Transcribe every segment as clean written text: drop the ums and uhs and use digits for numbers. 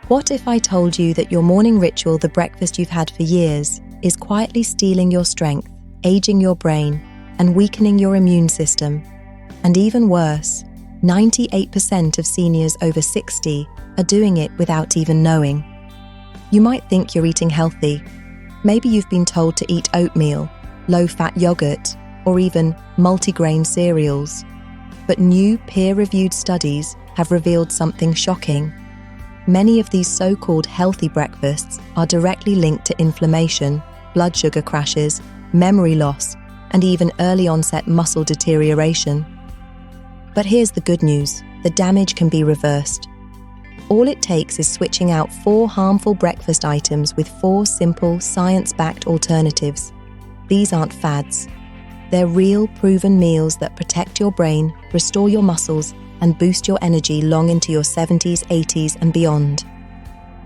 What if I told you that your morning ritual, the breakfast you've had for years, is quietly stealing your strength, aging your brain, and weakening your immune system? And even worse, 98% of seniors over 60 are doing it without even knowing. You might think you're eating healthy. Maybe you've been told to eat oatmeal, low-fat yogurt, or even multigrain cereals. But new peer-reviewed studies have revealed something shocking. Many of these so-called healthy breakfasts are directly linked to inflammation, blood sugar crashes, memory loss, and even early-onset muscle deterioration. But here's the good news: the damage can be reversed. All it takes is switching out 4 harmful breakfast items with 4 simple, science-backed alternatives. These aren't fads. They're real, proven meals that protect your brain, restore your muscles, and boost your energy long into your 70s, 80s, and beyond.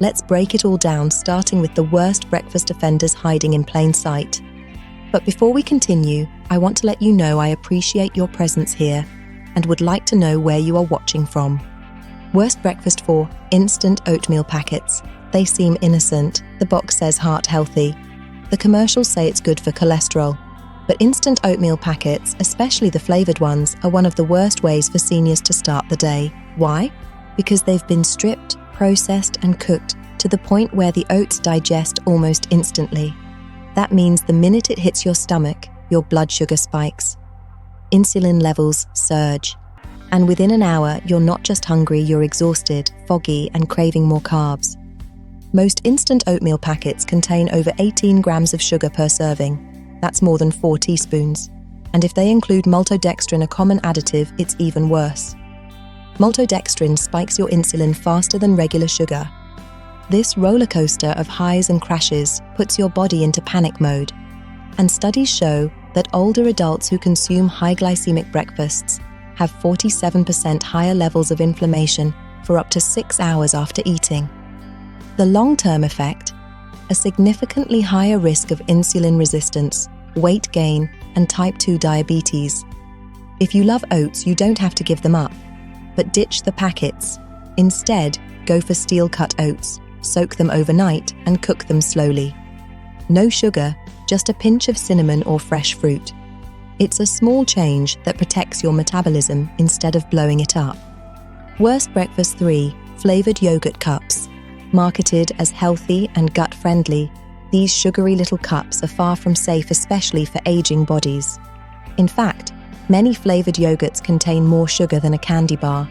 Let's break it all down, starting with the worst breakfast offenders hiding in plain sight. But before we continue, I want to let you know I appreciate your presence here and would like to know where you are watching from. Worst breakfast 4: instant oatmeal packets. They seem innocent. The box says heart healthy. The commercials say it's good for cholesterol. But instant oatmeal packets, especially the flavored ones, are one of the worst ways for seniors to start the day. Why? Because they've been stripped, processed, and cooked to the point where the oats digest almost instantly. That means the minute it hits your stomach, your blood sugar spikes. Insulin levels surge. And within an hour, you're not just hungry, you're exhausted, foggy, and craving more carbs. Most instant oatmeal packets contain over 18 grams of sugar per serving. That's more than 4 teaspoons. And if they include maltodextrin, a common additive, it's even worse. Maltodextrin spikes your insulin faster than regular sugar. This roller coaster of highs and crashes puts your body into panic mode. And studies show that older adults who consume high glycemic breakfasts have 47% higher levels of inflammation for up to 6 hours after eating. The long-term effect: a significantly higher risk of insulin resistance, weight gain, and type 2 diabetes. If you love oats, you don't have to give them up, but ditch the packets. Instead, go for steel-cut oats, soak them overnight, and cook them slowly. No sugar, just a pinch of cinnamon or fresh fruit. It's a small change that protects your metabolism instead of blowing it up. Worst breakfast 3: flavored yogurt cups. Marketed as healthy and gut-friendly, these sugary little cups are far from safe, especially for aging bodies. In fact, many flavored yogurts contain more sugar than a candy bar.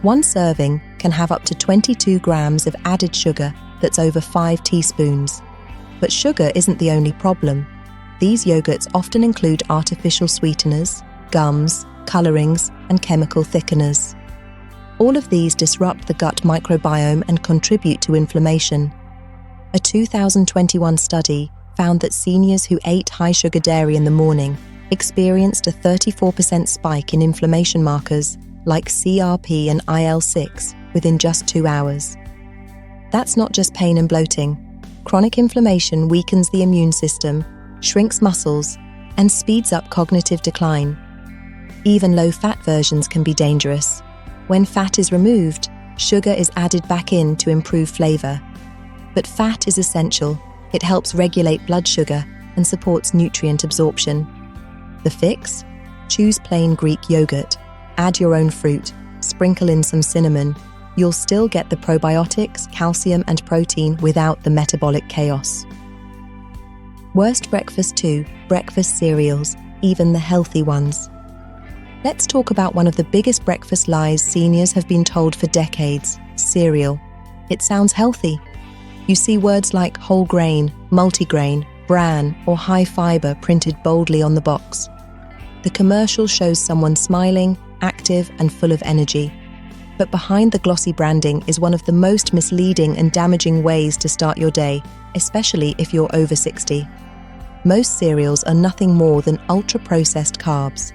One serving can have up to 22 grams of added sugar, that's over 5 teaspoons. But sugar isn't the only problem. These yogurts often include artificial sweeteners, gums, colorings, and chemical thickeners. All of these disrupt the gut microbiome and contribute to inflammation. A 2021 study found that seniors who ate high-sugar dairy in the morning experienced a 34% spike in inflammation markers like CRP and IL-6 within just 2 hours. That's not just pain and bloating. Chronic inflammation weakens the immune system, shrinks muscles, and speeds up cognitive decline. Even low-fat versions can be dangerous. When fat is removed, sugar is added back in to improve flavor. But fat is essential. It helps regulate blood sugar and supports nutrient absorption. The fix? Choose plain Greek yogurt. Add your own fruit. Sprinkle in some cinnamon. You'll still get the probiotics, calcium, and protein without the metabolic chaos. Worst breakfast 2: breakfast cereals, even the healthy ones. Let's talk about one of the biggest breakfast lies seniors have been told for decades: cereal. It sounds healthy. You see words like whole grain, multigrain, bran, or high fiber printed boldly on the box. The commercial shows someone smiling, active, and full of energy. But behind the glossy branding is one of the most misleading and damaging ways to start your day, especially if you're over 60. Most cereals are nothing more than ultra-processed carbs.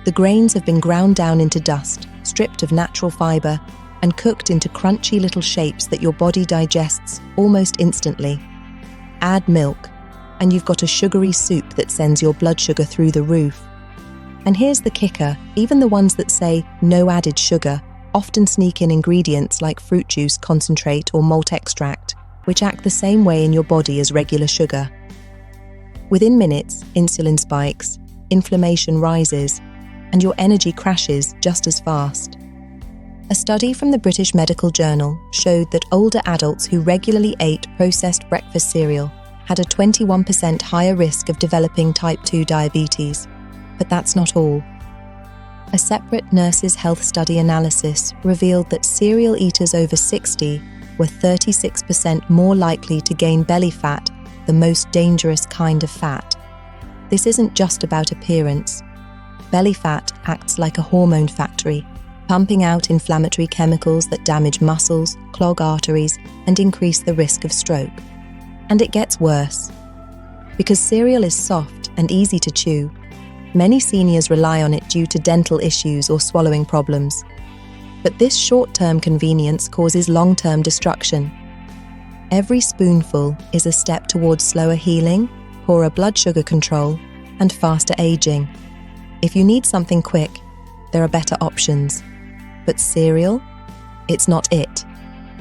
The grains have been ground down into dust, stripped of natural fiber, and cooked into crunchy little shapes that your body digests almost instantly. Add milk, and you've got a sugary soup that sends your blood sugar through the roof. And here's the kicker: even the ones that say no added sugar often sneak in ingredients like fruit juice concentrate or malt extract, which act the same way in your body as regular sugar. Within minutes, insulin spikes, inflammation rises, and your energy crashes just as fast. A study from the British Medical Journal showed that older adults who regularly ate processed breakfast cereal had a 21% higher risk of developing type 2 diabetes. But that's not all. A separate Nurses' Health Study analysis revealed that cereal eaters over 60 were 36% more likely to gain belly fat, the most dangerous kind of fat. This isn't just about appearance. Belly fat acts like a hormone factory, pumping out inflammatory chemicals that damage muscles, clog arteries, and increase the risk of stroke. And it gets worse. Because cereal is soft and easy to chew, many seniors rely on it due to dental issues or swallowing problems. But this short-term convenience causes long-term destruction. Every spoonful is a step towards slower healing, poorer blood sugar control, and faster aging. If you need something quick, there are better options. But cereal? It's not it.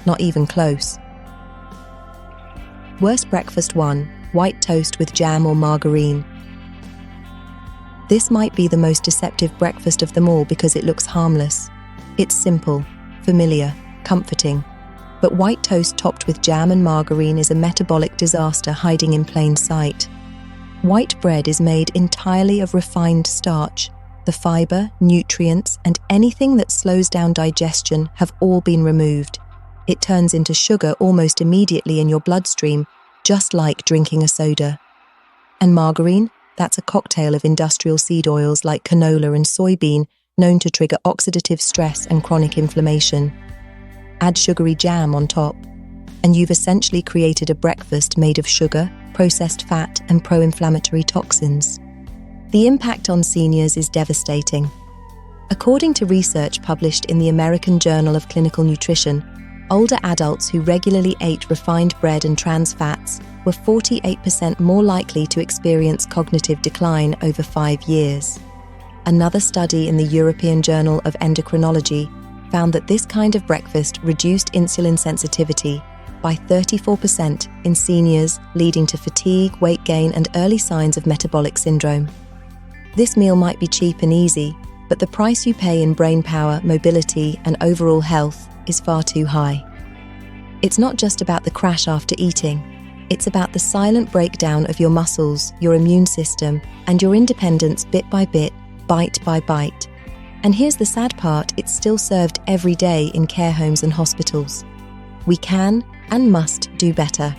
Not even close. Worst breakfast 1. White toast with jam or margarine. This might be the most deceptive breakfast of them all because it looks harmless. It's simple, familiar, comforting. But white toast topped with jam and margarine is a metabolic disaster hiding in plain sight. White bread is made entirely of refined starch. The fiber, nutrients, and anything that slows down digestion have all been removed. It turns into sugar almost immediately in your bloodstream, just like drinking a soda. And margarine? That's a cocktail of industrial seed oils like canola and soybean, known to trigger oxidative stress and chronic inflammation. Add sugary jam on top, and you've essentially created a breakfast made of sugar, processed fat, and pro-inflammatory toxins. The impact on seniors is devastating. According to research published in the American Journal of Clinical Nutrition, older adults who regularly ate refined bread and trans fats were 48% more likely to experience cognitive decline over 5 years. Another study in the European Journal of Endocrinology found that this kind of breakfast reduced insulin sensitivity by 34% in seniors, leading to fatigue, weight gain, and early signs of metabolic syndrome. This meal might be cheap and easy, but the price you pay in brain power, mobility, and overall health is far too high. It's not just about the crash after eating. It's about the silent breakdown of your muscles, your immune system, and your independence bit by bit, bite by bite. And here's the sad part, it's still served every day in care homes and hospitals. We can and must do better.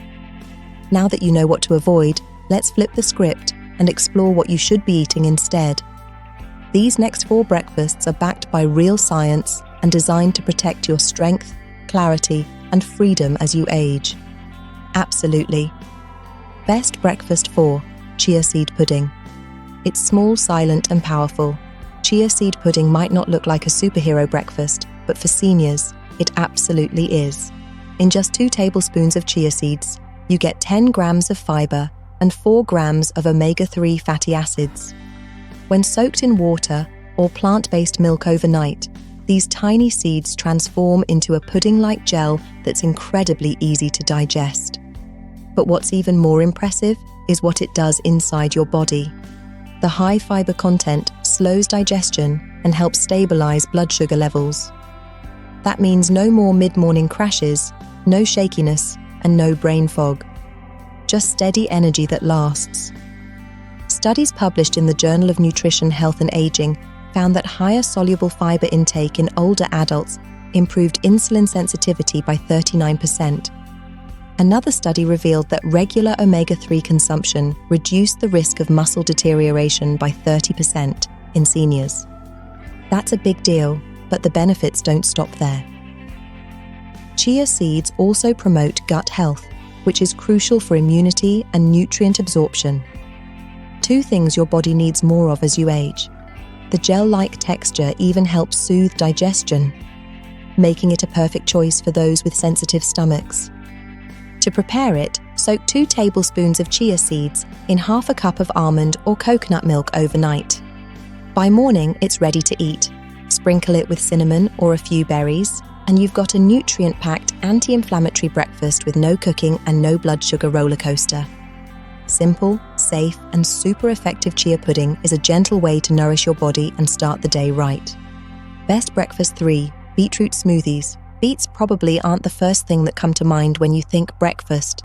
Now that you know what to avoid, let's flip the script and explore what you should be eating instead. These next 4 breakfasts are backed by real science and designed to protect your strength, clarity, and freedom as you age. Absolutely. Best breakfast 4, chia seed pudding. It's small, silent, and powerful. Chia seed pudding might not look like a superhero breakfast, but for seniors, it absolutely is. In just 2 tablespoons of chia seeds, you get 10 grams of fiber and 4 grams of omega-3 fatty acids. When soaked in water or plant-based milk overnight, these tiny seeds transform into a pudding-like gel that's incredibly easy to digest. But what's even more impressive is what it does inside your body. The high fiber content slows digestion and helps stabilize blood sugar levels. That means no more mid-morning crashes, no shakiness, and no brain fog. Just steady energy that lasts. Studies published in the Journal of Nutrition, Health and Aging found that higher soluble fiber intake in older adults improved insulin sensitivity by 39%. Another study revealed that regular omega-3 consumption reduced the risk of muscle deterioration by 30% in seniors. That's a big deal, but the benefits don't stop there. Chia seeds also promote gut health, which is crucial for immunity and nutrient absorption. 2 things your body needs more of as you age. The gel-like texture even helps soothe digestion, making it a perfect choice for those with sensitive stomachs. To prepare it, soak 2 tablespoons of chia seeds in half a cup of almond or coconut milk overnight. By morning, it's ready to eat. Sprinkle it with cinnamon or a few berries, and you've got a nutrient-packed, anti-inflammatory breakfast with no cooking and no blood sugar roller coaster. Simple, safe, and super effective chia pudding is a gentle way to nourish your body and start the day right. Best breakfast 3. Beetroot smoothies. Beets probably aren't the first thing that come to mind when you think breakfast,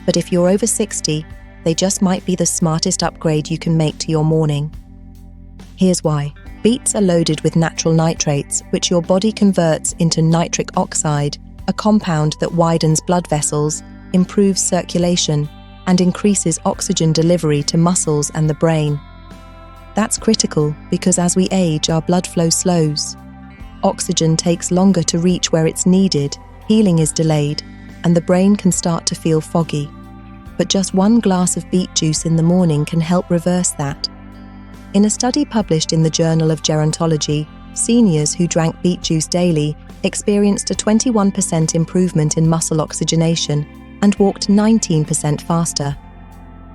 but if you're over 60, they just might be the smartest upgrade you can make to your morning. Here's why. Beets are loaded with natural nitrates, which your body converts into nitric oxide, a compound that widens blood vessels, improves circulation, and increases oxygen delivery to muscles and the brain. That's critical because as we age, our blood flow slows. Oxygen takes longer to reach where it's needed, healing is delayed, and the brain can start to feel foggy. But just 1 glass of beet juice in the morning can help reverse that. In a study published in the Journal of Gerontology, seniors who drank beet juice daily experienced a 21% improvement in muscle oxygenation and walked 19% faster.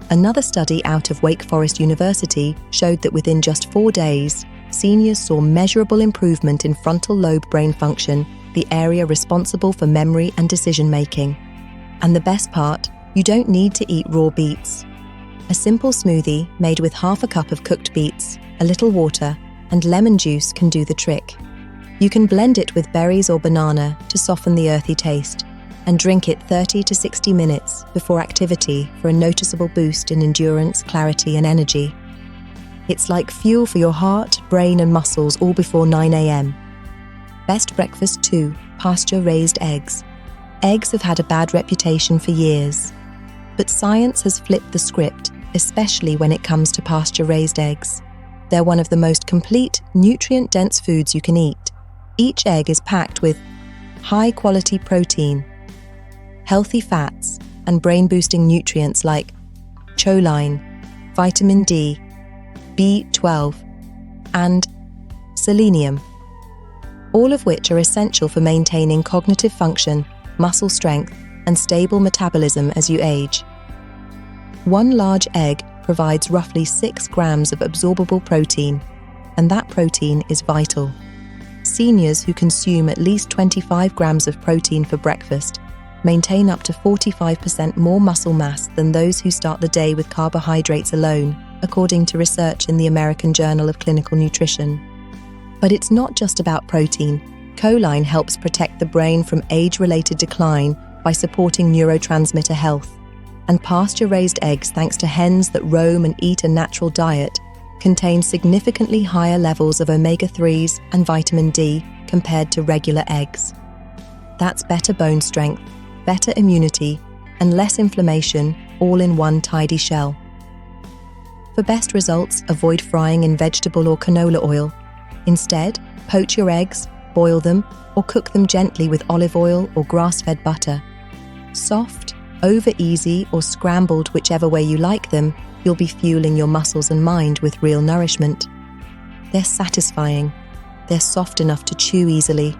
Another study out of Wake Forest University showed that within just 4 days, seniors saw measurable improvement in frontal lobe brain function, the area responsible for memory and decision-making. And the best part, you don't need to eat raw beets. A simple smoothie made with half a cup of cooked beets, a little water, and lemon juice can do the trick. You can blend it with berries or banana to soften the earthy taste, and drink it 30 to 60 minutes before activity for a noticeable boost in endurance, clarity, and energy. It's like fuel for your heart, brain, and muscles all before 9 a.m. Best breakfast 2. Pasture-raised eggs. Eggs have had a bad reputation for years, but science has flipped the script, especially when it comes to pasture-raised eggs. They're one of the most complete, nutrient-dense foods you can eat. Each egg is packed with high-quality protein, healthy fats, and brain-boosting nutrients like choline, vitamin D, B12, and selenium, all of which are essential for maintaining cognitive function, muscle strength, and stable metabolism as you age. 1 large egg provides roughly 6 grams of absorbable protein, and that protein is vital. Seniors who consume at least 25 grams of protein for breakfast maintain up to 45% more muscle mass than those who start the day with carbohydrates alone, according to research in the American Journal of Clinical Nutrition. But it's not just about protein. Choline helps protect the brain from age-related decline by supporting neurotransmitter health. And pasture-raised eggs, thanks to hens that roam and eat a natural diet, contain significantly higher levels of omega-3s and vitamin D compared to regular eggs. That's better bone strength, better immunity, and less inflammation, all in one tidy shell. For best results, avoid frying in vegetable or canola oil. Instead, poach your eggs, boil them, or cook them gently with olive oil or grass-fed butter. Soft, over easy, or scrambled, whichever way you like them, you'll be fueling your muscles and mind with real nourishment. They're satisfying, they're soft enough to chew easily,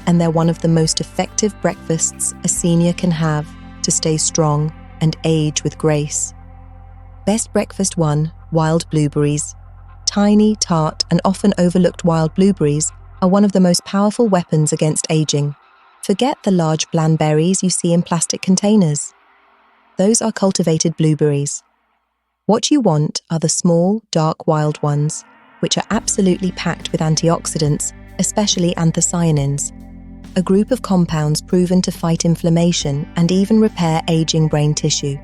and they're one of the most effective breakfasts a senior can have to stay strong and age with grace. Best breakfast 1. Wild blueberries. Tiny, tart, and often overlooked wild blueberries are one of the most powerful weapons against aging. Forget the large bland berries you see in plastic containers. Those are cultivated blueberries. What you want are the small, dark wild ones, which are absolutely packed with antioxidants, especially anthocyanins, a group of compounds proven to fight inflammation and even repair aging brain tissue.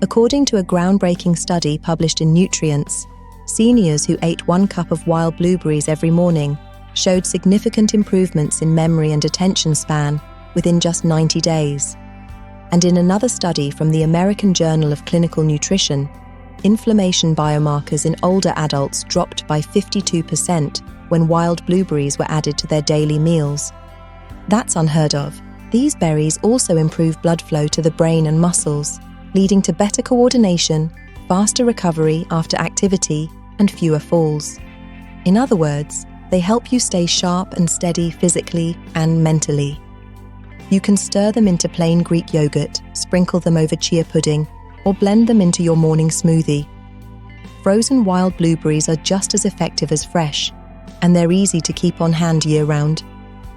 According to a groundbreaking study published in Nutrients, seniors who ate 1 cup of wild blueberries every morning showed significant improvements in memory and attention span within just 90 days. And in another study from the American Journal of Clinical Nutrition, inflammation biomarkers in older adults dropped by 52% when wild blueberries were added to their daily meals. That's unheard of. These berries also improve blood flow to the brain and muscles, leading to better coordination, faster recovery after activity, and fewer falls. In other words, they help you stay sharp and steady physically and mentally. You can stir them into plain Greek yogurt, sprinkle them over chia pudding, or blend them into your morning smoothie. Frozen wild blueberries are just as effective as fresh, and they're easy to keep on hand year-round.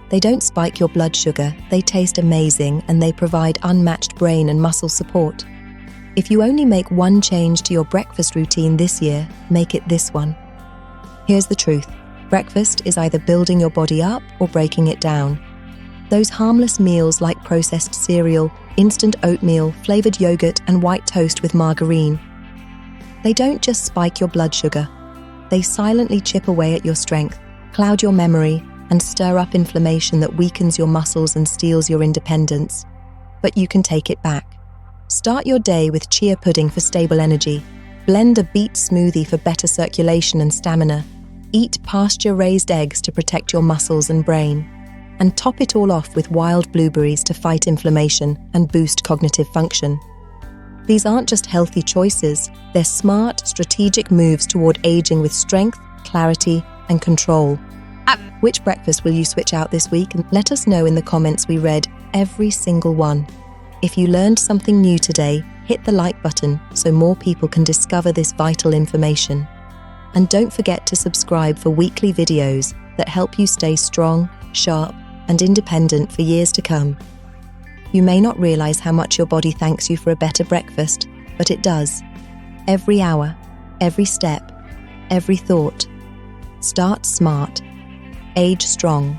They don't spike your blood sugar, they taste amazing, and they provide unmatched brain and muscle support. If you only make one change to your breakfast routine this year, make it this one. Here's the truth. Breakfast is either building your body up or breaking it down. Those harmless meals like processed cereal, instant oatmeal, flavored yogurt, and white toast with margarine. They don't just spike your blood sugar. They silently chip away at your strength, cloud your memory, and stir up inflammation that weakens your muscles and steals your independence. But you can take it back. Start your day with chia pudding for stable energy. Blend a beet smoothie for better circulation and stamina. Eat pasture-raised eggs to protect your muscles and brain. And top it all off with wild blueberries to fight inflammation and boost cognitive function. These aren't just healthy choices, they're smart, strategic moves toward aging with strength, clarity, and control. Which breakfast will you switch out this week? And let us know in the comments. We read every single one. If you learned something new today, hit the like button so more people can discover this vital information. And don't forget to subscribe for weekly videos that help you stay strong, sharp, and independent for years to come. You may not realize how much your body thanks you for a better breakfast, but it does. Every hour, every step, every thought. Start smart. Age strong.